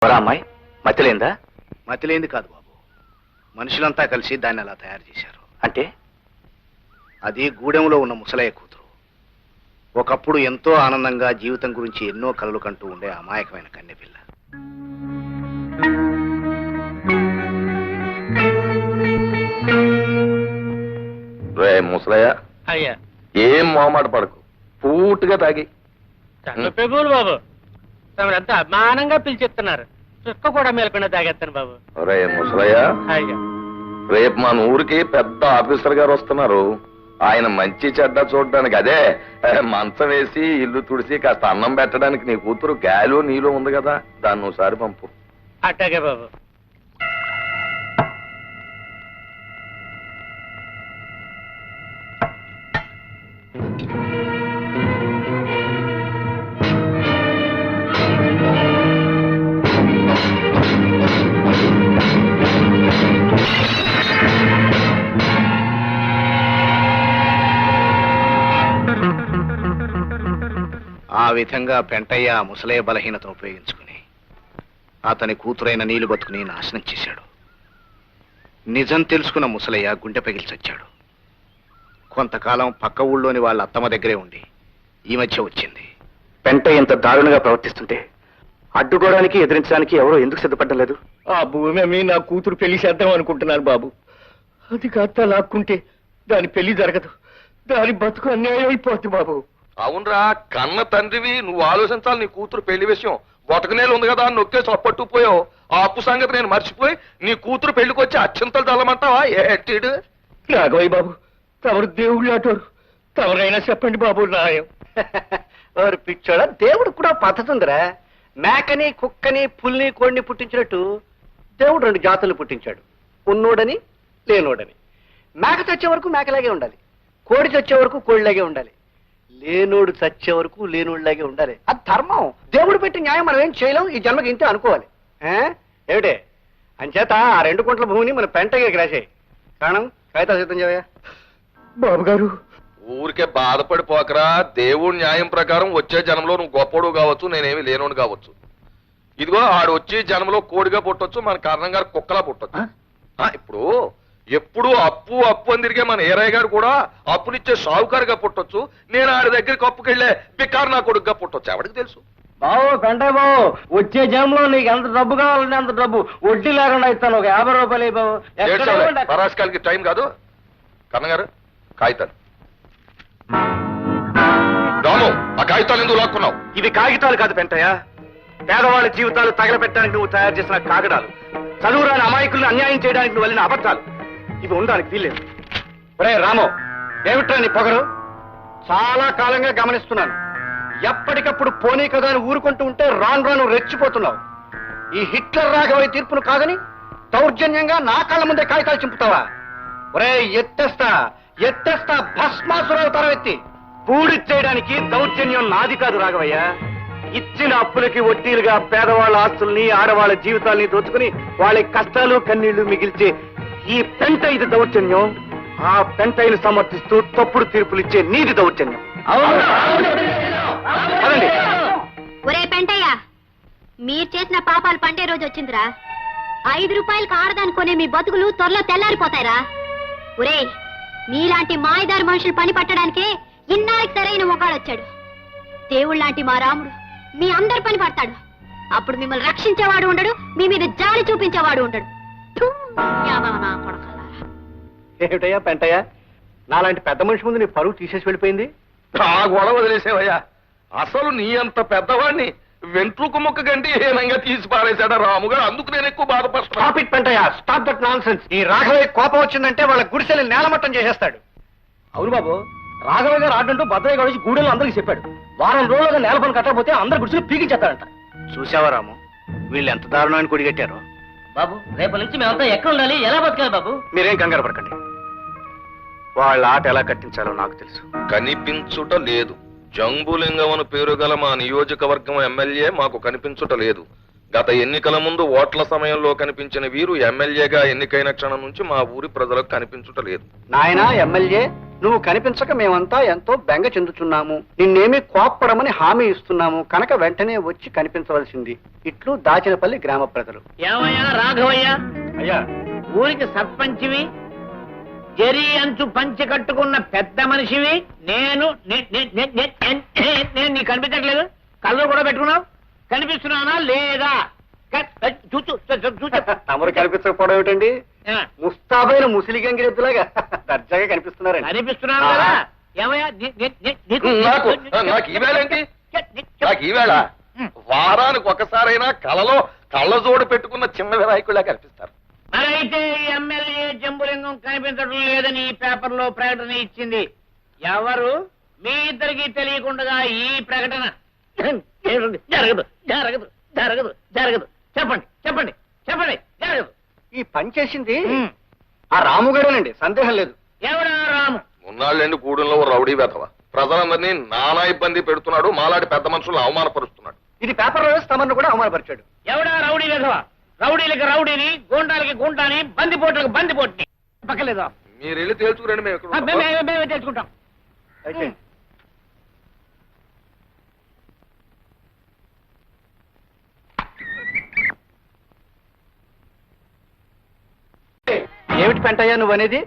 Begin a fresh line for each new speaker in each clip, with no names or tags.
అమ్మాయి మతిలేందా?
మతిలేంది కాదు బాబు, మనుషులంతా కలిసి దాన్ని అలా తయారు చేశారు.
అంటే
అది గూడెంలో ఉన్న ముసలయ్య కూతురు. ఒకప్పుడు ఎంతో ఆనందంగా జీవితం గురించి ఎన్నో కలలు కంటూ ఉండే అమాయకమైన కన్నెపిల్ల.
రే ముసలయ్య,
అయ్యా
ఏం మొహమాట పడకు, పూర్తిగా తాగి.
ప్రభువులు బాబు, తమరంతా అభిమానంగా పిలిచెప్తున్నారు. చుక్క కూడా మేలకుండా తాగేస్తాను బాబు.
రే ముసలయ్య,
అయ్యా
రేపు మన ఊరికి పెద్ద ఆఫీసర్ గారు వస్తున్నారు. ఆయన మంచి చెడ్డ చూడడానికి, అదే మంచం వేసి ఇల్లు తుడిసి కాస్త అన్నం పెట్టడానికి నీ కూతురు గాలో నీలో ఉంది కదా, దాన్ని ఒకసారి పంపు.
అట్టాగే బాబు.
ఆ విధంగా పెంటయ్య ఆ ముసలయ్య బలహీనత ఉపయోగించుకుని అతని కూతురైన నీళ్లు బతుకుని నాశనం చేశాడు. నిజం తెలుసుకున్న ముసలయ్య గుండె పగిల్చొచ్చాడు. కొంతకాలం పక్క ఊళ్ళోని వాళ్ళ అత్తమ్మ దగ్గరే ఉండి ఈ మధ్య వచ్చింది.
పెంట ఇంత దారుణంగా ప్రవర్తిస్తుంటే అడ్డుకోవడానికి ఎదిరించడానికి ఎవరో ఎందుకు సిద్ధపడడం లేదు?
ఆ భూమి అమ్మి నా కూతురు పెళ్లి చేద్దాం అనుకుంటున్నారు బాబు. అది కాస్త లాక్కుంటే దాని పెళ్లి జరగదు, దాని బతుకు అన్యాయం అయిపోద్ది బాబు.
అవునరా, కన్న తండ్రివి, నువ్వు ఆలోచించాలి. నీ కూతురు పెళ్లి విషయం బొటకనేలు ఉంది కదా అని నొక్కేసి అప్పట్టుకుపోయావు. ఆ అప్పు సంగతి నేను మర్చిపోయి నీ కూతురు పెళ్లికి వచ్చి అత్యంతలు చల్లమంటావా? ఏటీడు
రాఘవయ్య బాబు, తమరు దేవుళ్ళు అటోరు, తమరైనా చెప్పండి బాబు న్యాయం.
వారు పిచ్చోడ, దేవుడు కూడా పద్ధతి ఉందిరా. మేకని కుక్కని పుల్ని కోడిని పుట్టించినట్టు దేవుడు రెండు జాతులు పుట్టించాడు, ఉన్నోడని లేనోడని. మేక చచ్చే వరకు మేకలాగే ఉండాలి, కోడి చచ్చే వరకు కోడిలాగే ఉండాలి, లేనోడు చచ్చే వరకు లేనోడిలాగే ఉండాలి. అది ధర్మం, దేవుడు పెట్టి న్యాయం. మనం ఏం చేయలేం, ఈ జన్మకి ఇంతే అనుకోవాలి. ఏమిటే అంచేత ఆ 2 గుంటల భూమిని మన పెంటగా రాసేయి. కారణం కాగితాలు సిద్ధం చేయవా
బాబు గారు.
ఊరికే బాధపడిపోకరా. దేవుడి న్యాయం ప్రకారం వచ్చే జనంలో నువ్వు గొప్పడు కావచ్చు, నేనేమి లేనోడు కావచ్చు. ఇదిగో ఆడు వచ్చి జనంలో కోడిగా పుట్టొచ్చు, మన కారణం గారు కుక్కలా పుట్టొచ్చు. ఇప్పుడు ఎప్పుడు అప్పు అప్పు అని తిరిగే మన ఏరయ్య గారు కూడా అప్పునిచ్చే షావుకారుగా పుట్టొచ్చు. నేను ఆడి దగ్గరికి అప్పుకెళ్లే బికారు నా కొడుకుగా పుట్టొచ్చు. ఎవరికి తెలుసు?
బాబు పెంటయ్య బాబు, వచ్చే జన్మలో నీకు ఎంత డబ్బు కావాలంటే అంత డబ్బు వడ్డీ లేకుండా ఇస్తాను. ఒక 50 రూపాయలు బాబు.
పరాస్కాలకి టైం కాదు. కన్నగారు కాగితాలు. రాము, ఆ కాగితాలు ఎందుకు లాక్కున్నావు?
ఇవి కాగితాలు కాదు పెంటయ్య, పేదవాళ్ళ జీవితాలు తగలబెట్టడానికి నువ్వు తయారు చేసిన కాగడాలు, చదువురాని అమాయకులను అన్యాయం చేయడానికి నువ్వు వెళ్ళిన అబద్ధాలు. ఇవి ఉండడానికి వీల్లేదు.
రే రాము, ఏమిట్రా నీ పొగరు? చాలా కాలంగా గమనిస్తున్నాను. ఎప్పటికప్పుడు పోనీ కదా అని ఊరుకుంటూ ఉంటే రాను రాను రెచ్చిపోతున్నావు. ఈ హిట్లర్ రాఘవయ్య తీర్పును కాదని దౌర్జన్యంగా నా కాళ్ళ ముందే కాగితాలు చింపుతావా? ఒరే ఎత్తేస్తా ఎత్తేస్తా, భస్మాసురవుతారా ఎత్తి.
పూడిచ్చేయడానికి దౌర్జన్యం నాది కాదు రాఘవయ్య. ఇచ్చిన అప్పులకి వడ్డీలుగా పేదవాళ్ళ ఆస్తుల్ని, ఆడవాళ్ళ జీవితాల్ని దోచుకుని వాళ్ళ కష్టాలు కన్నీళ్లు మిగిల్చే ఈ పెంట ఇది దౌర్జన్యం. ఆ పెంటైను సమర్థిస్తూ తప్పుడు తీర్పులు ఇచ్చే నీది దౌర్జన్యం. అదండి.
ఒరే పెంటయ్య, మీరు చేసిన పాపాలు పండే రోజు వచ్చిందిరా. 5 రూపాయలకు ఆడదాని కొనే మీ బతుకులు త్వరలో తెల్లారిపోతాయిరా. ఒరే, మీలాంటి మాయదారి మనుషులు పని పట్టడానికే ఇన్నాళ్ళకి సరైన మొగాడొచ్చాడు. దేవుళ్ళలాంటి మా రాముడు మీ అందరి పని పడతాడు. అప్పుడు మిమ్మల్ని రక్షించేవాడు ఉండడు, మీ మీద జాలి చూపించేవాడు ఉండడు. థూ, యావనా కొడకల్లారా.
ఏమిటయ్యా పెంటయ్య, నాలాంటి పెద్ద మనిషి ముందు నీ పరువు తీసేసి వెళ్ళిపోయింది.
ఆ గొడవ వదిలేసేవయ్యా. అసలు నీ అంత పెద్దవాడిని వెంట్రుకు ముక్క గంటి హీనంగా తీసి పారేశాడా రాముగారు. అందుకు నేను ఎక్కువ బాధపడుతున్నా.
Stop it Pentayya, stop that nonsense. ఈ రాఘవయ్య కోపం వచ్చిందంటే వాళ్ళ గుడిసెలు నేలమట్టం చేసేస్తాడు.
అవును బాబు, రాఘవయ్య గారు ఆడంటూ భద్రయ్య గారు వచ్చి గూడెలో అందరికి చెప్పాడు. వారం రోజులుగా నేల పని కట్టకపోతే అందరు గుడిసెలు పీకించేస్తాడంట.
చూసావా రాము, వీళ్ళు ఎంత దారుణాన్ని కొడిగట్టారో.
బాబు, రేపటి నుంచి మేమంతా ఎక్కడ ఉండాలి, ఎలా బతకాలి బాబు?
మీరేం కంగారు పడకండి, వాళ్ళ ఆట ఎలా కట్టించాలో నాకు తెలుసు.
కనిపించుట లేదు. జంబులింగం అని పేరు గల మా నియోజకవర్గం ఎమ్మెల్యే మాకు కనిపించుట లేదు. గత ఎన్నికల ముందు ఓట్ల సమయంలో కనిపించిన వీరు ఎమ్మెల్యేగా ఎన్నికైన క్షణం నుంచి మా ఊరి ప్రజలకు కనిపించుట లేదు.
నాయనా ఎమ్మెల్యే, నువ్వు కనిపించక మేమంతా ఎంతో బెంగ చెందుతున్నాము. నిన్నేమీ కోప్పడమని హామీ ఇస్తున్నాము కనుక వెంటనే వచ్చి కనిపించవలసింది. ఇట్లు దాచినపల్లి గ్రామ ప్రజలు.
ఏమయ్యా రాఘవయ్య,
అయ్యా,
ఊరికి సర్పంచివి, జరి అంచు పంచి కట్టుకున్న పెద్ద మనిషివి. నేను నీకు కనిపించట్లేదు? కళ్ళు కూడా పెట్టుకున్నావు, కనిపిస్తున్నానా లేదా?
తమరు కనిపించకపోవడం ఏమిటండి? ముస్తాబైన ముసిలి గంగిరెద్దులాగా దర్జాగా కనిపిస్తున్నారండి.
కనిపిస్తున్నాను కదా. ఏమయ్యా
నాకు ఈవేళేంటి? నాకు ఈవేళ వారానికి ఒకసారైనా కలలో కళ్ళజోడు పెట్టుకున్న చిన్న వినాయకుడిలా కనిపిస్తారు.
మరైతే ఎమ్మెల్యే జంబులింగం కనిపించడం లేదని ఈ పేపర్లో ప్రకటన ఇచ్చింది ఎవరు? మీ ఇద్దరికి తెలియకుండా ఈ ప్రకటన జరగదు జరగదు జరగదు జరగదు. చెప్పండి చెప్పండి చెప్పండి. జరగదు.
ఈ పని చేసింది ఆ రాముగారేనండి, సందేహం లేదు.
ఎవడా రాము?
ఉన్నాళ్ళండి గూడెంలో ఓ రౌడీ వెధవ ప్రజలందరినీ నానా ఇబ్బంది పెడుతున్నాడు. మాలాంటి పెద్ద మనుషులను అవమానపరుస్తున్నాడు.
ఇది పేపర్లో వేసి తమను కూడా అవమానపరిచాడు.
ఎవడా రౌడీ వెధవ? రౌడీలకి రౌడీని, గూండాలకి గుంటాని, బందిపోట్లకు బందిపోట్ని. పక్కలేదా?
మీరు వెళ్ళి తేల్చుకురండి. మేము ఎక్కడ ఉంటాం?
మేమే తెలుసుకుంటాం.
అయితే ఏమిటి పెంటయ్యా నువ్వు అనేది?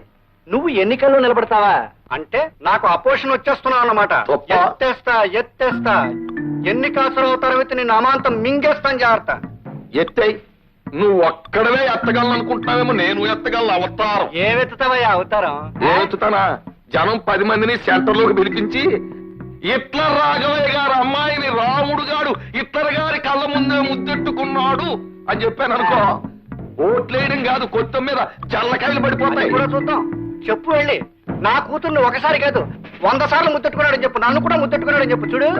నువ్వు ఎన్నికల్లో నిలబడతావా అంటే నాకు అపోషన్ వచ్చేస్తున్నావు అన్నమాట.
గొప్ప.
ఎత్తేస్తా ఎన్నికాసులు అవుతారమైతే నేను అమాంతం మింగేస్తాను. జాగ్రత్త.
ఎత్తేయ్. నువ్వు ఒక్కడవే ఎత్తగలనుకుంటున్నావేమో. నేను ఎత్తగలను అవతారం.
ఏమెత్తుతావయ్యా అవతారం?
ఏతుతానా? జనం 10 మందిని సెంటర్లోకి పిలిపించి హిట్లర్ రాఘవయ్య గారు అమ్మాయిని రాముడు గాడు హిట్లర్ గారి కళ్ళ ముందే ముద్దెట్టుకున్నాడు అని చెప్పాను అనుకో, ఓట్లేయడం కాదు కొత్త మీద జల్లకాయలు పడిపోతాయి.
కూడా చూద్దాం. చెప్పు వెళ్ళి నా కూతుర్ని ఒకసారి కాదు 100 సార్లు ముద్దెట్టుకున్నాడని చెప్పు. నన్ను కూడా ముద్దెట్టుకున్నాడని చెప్పు. చూడు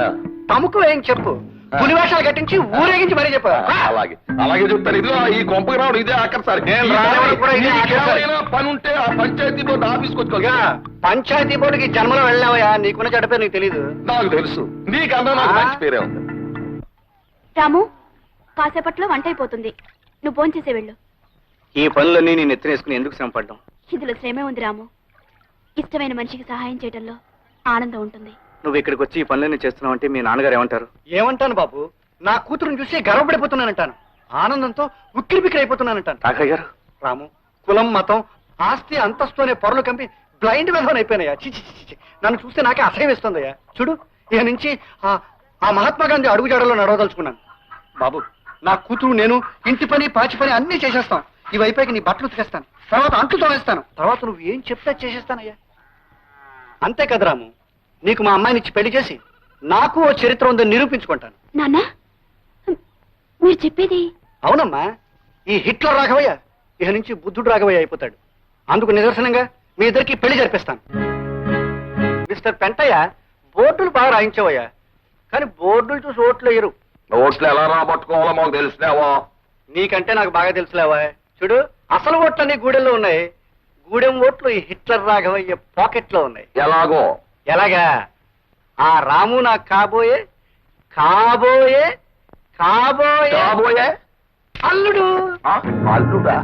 తమకు ఏం చెప్పు. పులివేషాలు కట్టించి ఊరేగించి మరీ చెప్పు.
అలాగే అలాగే చెప్తాను. ఇదిగో ఈ కొంపకి రావడం ఇదే ఆఖరిసారి.
రావడం కూడా ఇదే ఆఖరిసారి.
ఏమైనా పని ఉంటే ఆ పంచాయతీ బోర్డు ఆఫీస్కి వచ్చుకోగా.
పంచాయతీ బోర్డుకి జన్మలో వెళ్ళావయ్యా. నీకున్న చెడ్డ పేరు నీకు తెలీదు.
నాకు తెలుసు. నీకన్నా నాకు మంచి పేరే ఉంది.
రాము, కాసేపట్లో వంట అయిపోతుంది. నువ్వు భోంచేసే వెళ్ళు.
ఈ పనులన్నీ నేను ఎత్తినేసుకుని ఎందుకు శ్రమ పడ్డాం?
ఇందులో శ్రమే ఉంది రాము. ఇష్టమైన మనిషికి సహాయం చేయడంలో ఆనందం ఉంటుంది.
నువ్వు ఇక్కడికి వచ్చి ఈ పనులన్నీ చేస్తున్నావు అంటే మీ నాన్నగారు ఏమంటారు?
ఏమంటాను బాబు, నా కూతురుని చూసి గర్వపడిపోతున్నానంటాను. ఆనందంతో ఉక్కిరి బిక్కిరి అయిపోతున్నానంటాను.
రాఘయ్య గారు,
రాము, కులం మతం ఆస్తి అంతస్తునే పొరలు కంపి బ్లైండ్ విధవని అయిపోయినాయా. చిచి నన్ను చూస్తే నాకే అసహ్యం వేస్తుందయ్యా. చూడు ఇక నుంచి ఆ మహాత్మా గాంధీ అడుగుజాడలో నడవదలుచుకున్నాను. బాబు, నా కూతురు నేను ఇంటి పని పాచి పని అన్నీ చేసేస్తాం. ఇవి అయిపోయి నీ బట్టలు ఉతికేస్తాను, తర్వాత అంట్లు తోనేస్తాను, తర్వాత నువ్వు ఏం చెప్తే చేసేస్తానయ్యా. అంతే కదా రాము, నీకు మా అమ్మాయిని ఇచ్చి పెళ్లి చేసి నాకు ఓ చరిత్ర ఉందని నిరూపించుకుంటాను.
నాన్న, మీరు చెప్పేది?
అవునమ్మా, ఈ హిట్లర్ రాఘవయ్య ఇక నుంచి బుద్ధుడు రాఘవయ్య అయిపోతాడు. అందుకు నిదర్శనంగా మీ ఇద్దరికి పెళ్లి జరిపిస్తాను. మిస్టర్ పెంటయ్య, బోర్డులు బాగా రాయించావయ్యా, కానీ బోర్డులు చూసి ఓట్లు వేయరు.
ఓట్లు ఎలా రాబట్టుకోవాలో మాకు తెలిసినావా?
నీకంటే నాకు బాగా తెలుసులేవా. చూడు, అసలు ఓట్లన్నీ గూడెంలో ఉన్నాయి. గూడెం ఓట్లు ఈ హిట్లర్ రాఘవయ్య పాకెట్లో ఉన్నాయి.
ఎలాగో?
ఎలాగా? ఆ రాము నాకు కాబోయే కాబోయే కాబోయే
కాబోయే
అల్లుడు.
అల్లుడా?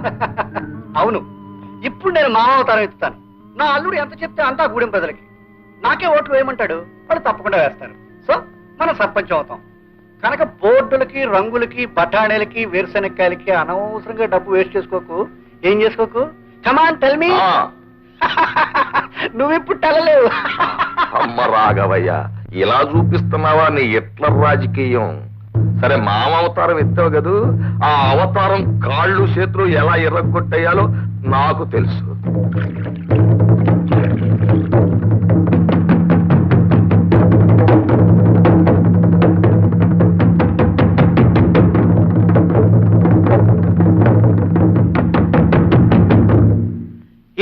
అవును, ఇప్పుడు నేను మామవతారం ఎత్తుతాను. నా అల్లుడు ఎంత చెప్తే అంతా గూడెం ప్రజలకి. నాకే ఓట్లు వేయమంటాడు, వాళ్ళు తప్పకుండా వేస్తారు. సో మనం సర్పంచ్ అవుతాం. కనుక బోర్డులకి, రంగులకి, బఠాణీలకి, వేరుశెనక్కాయలకి అనవసరంగా డబ్బు వేస్ట్ చేసుకోకు. ఏం చేసుకోకు. Come on tell me. నువ్విప్పుడు టెలలేవు.
అమ్మ రాఘవయ్య, ఇలా చూపిస్తున్నావా నీ హిట్లర్ రాజకీయం? సరే, మామ అవతారం ఎత్తావు కదూ, ఆ అవతారం కాళ్ళు చేతులు ఎలా ఎర్రగొట్టేయాలో నాకు తెలుసు.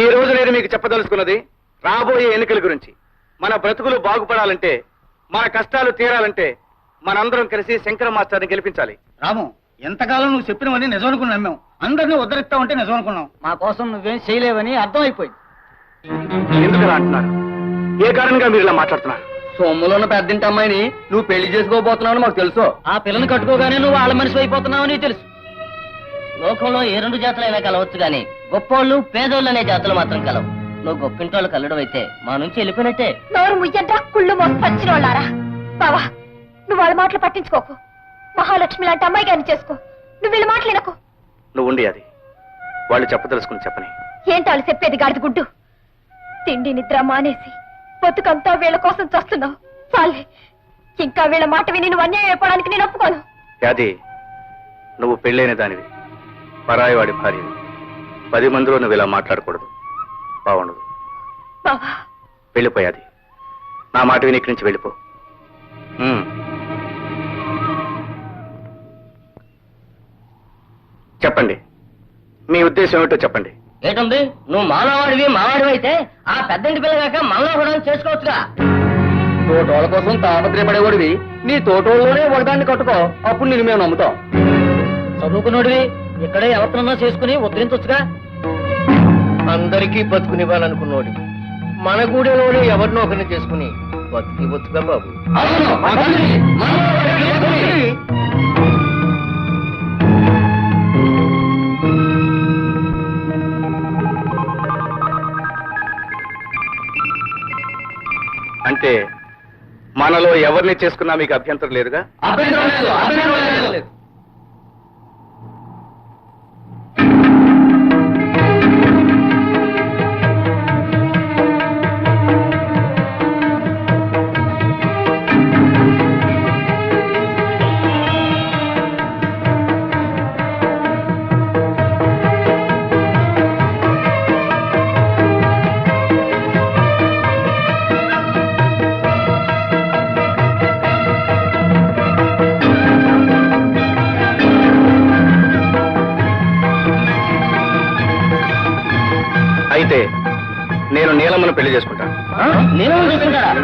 ఈ రోజు నేను మీకు చెప్పదలుచుకున్నది రాబోయే ఎన్నికల గురించి. మన బ్రతుకులు బాగుపడాలంటే, మన కష్టాలు తీరాలంటే మనందరం కలిసి శంకర మాస్టర్ని గెలిపించాలి.
రాము, ఎంతకాలం నువ్వు చెప్పినవన్నీ నిజం అనుకుని నమ్మాం. అందరినీ ఉద్ధరిస్తా ఉంటే నిజం అనుకున్నాం. మా కోసం నువ్వేం చేయలేవని అర్థమైపోయింది.
ఎందుకలా అంటున్నారు? ఏ కారణంగా మీరు ఇలా మాట్లాడుతున్నారు?
సొమ్ములో ఉన్న పెద్దంటి అమ్మాయిని నువ్వు పెళ్లి చేసుకోబోతున్నావు మాకు తెలుసు. ఆ పిల్లని కట్టుకోగానే నువ్వు వాళ్ళ మనిషి అయిపోతున్నావని తెలుసు. లోకంలో ఏ 2 జాతులైనా కలవచ్చు గాని గొప్పోళ్ళు పేదోళ్ళు అనే జాతులు మాత్రం కలవు. నువ్వు గొప్పింటోళ్ళు కల్లడం అయితే మా నుంచి వెళ్ళిపోయినట్టే.
నోరు ముయ్యండ్రా కుళ్ళు మోసపచ్చిన వాళ్ళారా. బావా నువ్వు వాళ్ళ మాటలు పట్టించుకోకు. మహాలక్ష్మి లాంటి అమ్మాయి గారిని చేసుకో. నువ్వు వీళ్ళ మాటలు వినకు.
నువ్వు ఉండి అది వాళ్ళు చెప్పదలుచుకుని చెప్పని.
ఏంటో వాళ్ళు చెప్పేది గాడిద గుడ్డు. తిండి నిద్ర మానేసి బతుకంతా వీళ్ళ కోసం చస్తున్నావు. చాలే, ఇంకా వీళ్ళ మాట విని నువ్వు అన్యాయం అయిపోవడానికి నేను ఒప్పుకోను.
అది నువ్వు పెళ్ళైన దానివి, పరాయివాడి భార్యవి. 10 మందిలో నువ్వు ఇలా మాట్లాడకూడదు, బాగుండదు.
బావా
వెళ్ళిపోయాది. నా మాట విని ఇక్కడి నుంచి వెళ్ళిపో. చెప్పండి, మీ ఉద్దేశం ఏమిటో చెప్పండి.
ఏంటుంది, నువ్వు మానవాడివి మావాడివి అయితే ఆ పెద్దంటి పిల్లగాక మనలో కూడా చేసుకోవచ్చుగా. తోటోళ్ళ కోసం తాపత్రయపడేవాడివి, నీ తోటోళ్ళలోనే ఒకదాన్ని కట్టుకో, అప్పుడు నేను మేము నమ్ముతాం. చదువుకున్నోడివి ఇక్కడే ఎవరినన్నా చేసుకుని ఉద్ధరించొచ్చుగా.
అందరికీ బతుకునివ్వాలనుకున్నోడి మన గూడెలోనే ఎవరినో ఒకరిని చేసుకుని బతుకుగా బాబు.
అంటే మనలో ఎవరిని చేసుకున్నా మీకు అభ్యంతరం లేదుగా? అయితే నేను నీలమ్మను పెళ్లి చేసుకుంటాను.
నేను